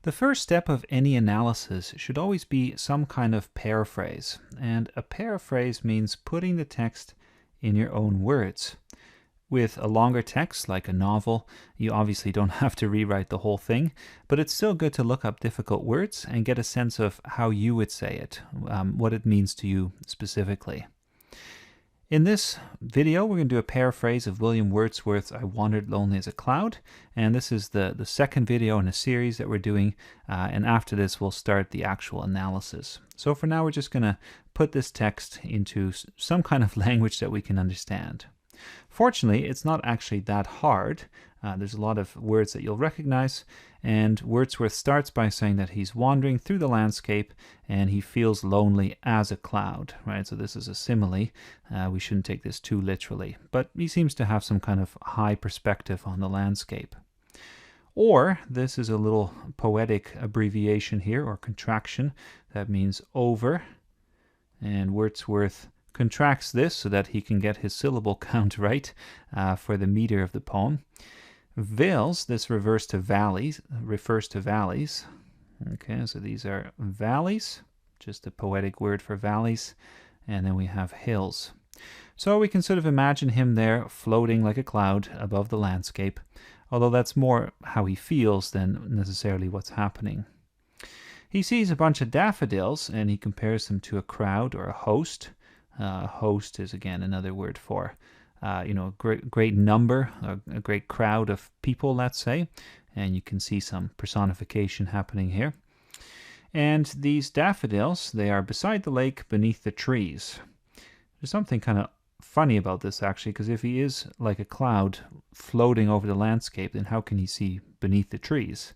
The first step of any analysis should always be some kind of paraphrase, and a paraphrase means putting the text in your own words. With a longer text, like a novel, you obviously don't have to rewrite the whole thing, but it's still good to look up difficult words and get a sense of how you would say it, what it means to you specifically. In this video, we're going to do a paraphrase of William Wordsworth's I Wandered Lonely as a Cloud, and this is the second video in a series that we're doing, and after this we'll start the actual analysis. So for now we're just going to put this text into some kind of language that we can understand. Fortunately, it's not actually that hard. There's a lot of words that you'll recognize, and Wordsworth starts by saying that he's wandering through the landscape and he feels lonely as a cloud, right? So this is a simile. We shouldn't take this too literally, but he seems to have some kind of high perspective on the landscape. Or this is a little poetic abbreviation here, or contraction, that means over, and Wordsworth contracts this so that he can get his syllable count right for the meter of the poem. Vales, this refers to valleys. Okay, so these are valleys, just a poetic word for valleys, and then we have hills. So we can sort of imagine him there floating like a cloud above the landscape, although that's more how he feels than necessarily what's happening. He sees a bunch of daffodils and he compares them to a crowd or a host. Host is again another word for a great number, a great crowd of people, let's say, and you can see some personification happening here. And these daffodils, they are beside the lake beneath the trees. There's something kind of funny about this actually, because if he is like a cloud floating over the landscape, then how can he see beneath the trees?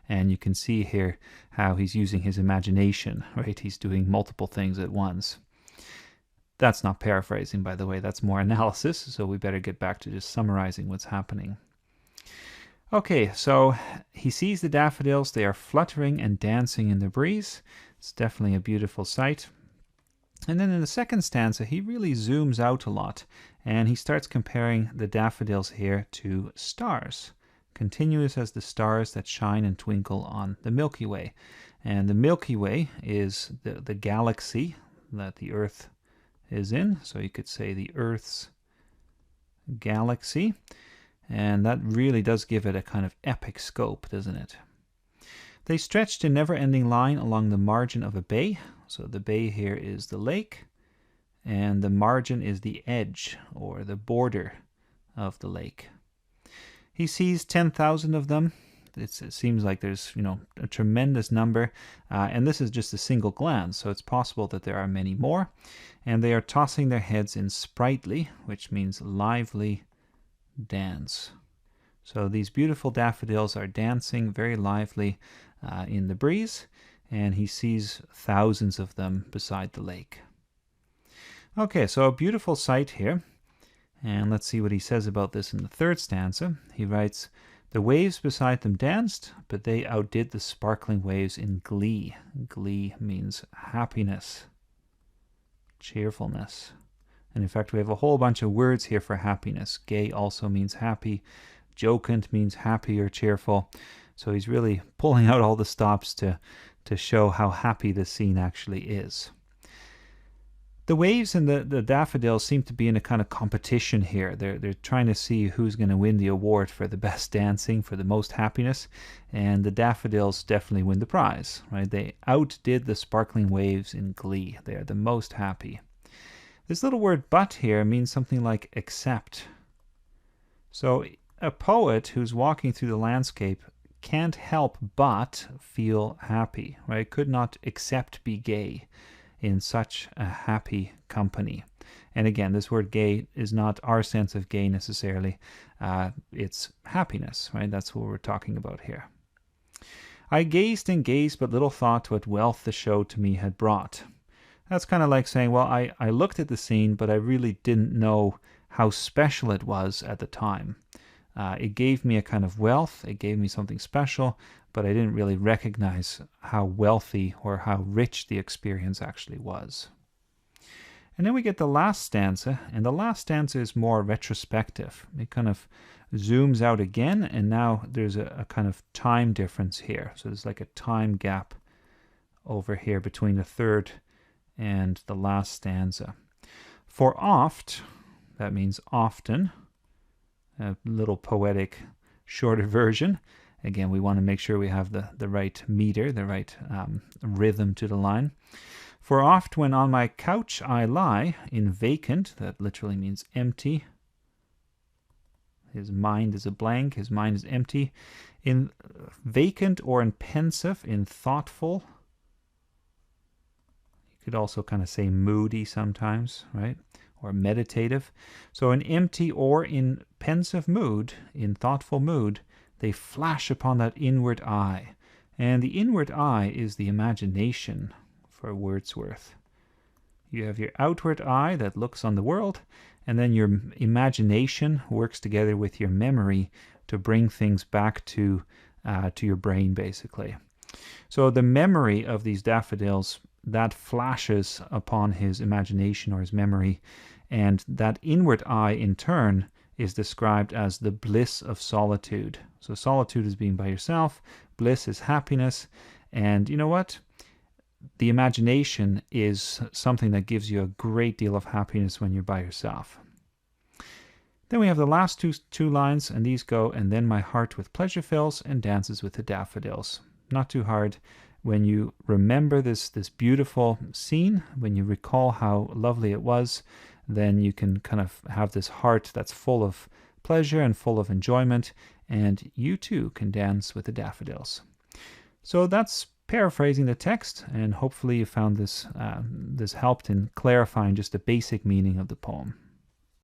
And you can see here how he's using his imagination, right? He's doing multiple things at once. That's not paraphrasing, by the way, that's more analysis, so we better get back to just summarizing what's happening. Okay, so he sees the daffodils, they are fluttering and dancing in the breeze. It's definitely a beautiful sight. And then in the second stanza, he really zooms out a lot, and he starts comparing the daffodils here to stars, continuous as the stars that shine and twinkle on the Milky Way. And the Milky Way is the galaxy that the Earth is in, so you could say the Earth's galaxy, and that really does give it a kind of epic scope, doesn't it? They stretched in never-ending line along the margin of a bay, so the bay here is the lake, and the margin is the edge or the border of the lake. He sees 10,000 of them. It seems like there's a tremendous number, and this is just a single glance, so it's possible that there are many more, and they are tossing their heads in sprightly, which means lively, dance. So these beautiful daffodils are dancing very lively in the breeze, and he sees thousands of them beside the lake. Okay, so a beautiful sight here, and let's see what he says about this in the third stanza. He writes, "The waves beside them danced, but they outdid the sparkling waves in glee." Glee means happiness, cheerfulness. And in fact, we have a whole bunch of words here for happiness. Gay also means happy. Jocund means happy or cheerful. So he's really pulling out all the stops to show how happy this scene actually is. The waves and the daffodils seem to be in a kind of competition here. They're trying to see who's going to win the award for the best dancing, for the most happiness, and the daffodils definitely win the prize, right? They outdid the sparkling waves in glee. They are the most happy. This little word "but" here means something like except. So a poet who's walking through the landscape can't help but feel happy, right? Could not except be gay in such a happy company. And again, this word gay is not our sense of gay necessarily. It's happiness, right? That's what we're talking about here. "I gazed and gazed, but little thought what wealth the show to me had brought." That's kind of like saying, well, I looked at the scene, but I really didn't know how special it was at the time. It gave me a kind of wealth, it gave me something special, but I didn't really recognize how wealthy or how rich the experience actually was. And then we get the last stanza, and the last stanza is more retrospective. It kind of zooms out again, and now there's a kind of time difference here. So there's like a time gap over here between the third and the last stanza. For oft, that means often, a little poetic shorter version. Again, we want to make sure we have the right meter, the right rhythm to the line. For oft when on my couch I lie, in vacant, that literally means empty. His mind is a blank, his mind is empty. In vacant or in pensive, in thoughtful. You could also kind of say moody sometimes, right? Or meditative. So in empty or in pensive mood, in thoughtful mood, they flash upon that inward eye. And the inward eye is the imagination for Wordsworth. You have your outward eye that looks on the world, and then your imagination works together with your memory to bring things back to your brain, basically. So the memory of these daffodils, that flashes upon his imagination or his memory, and that inward eye in turn is described as the bliss of solitude. So solitude is being by yourself, bliss is happiness, and you know what? The imagination is something that gives you a great deal of happiness when you're by yourself. Then we have the last two lines, and these go, and then my heart with pleasure fills and dances with the daffodils. Not too hard. When you remember this beautiful scene, when you recall how lovely it was, then you can kind of have this heart that's full of pleasure and full of enjoyment, and you too can dance with the daffodils. So that's paraphrasing the text, and hopefully you found this helped in clarifying just the basic meaning of the poem.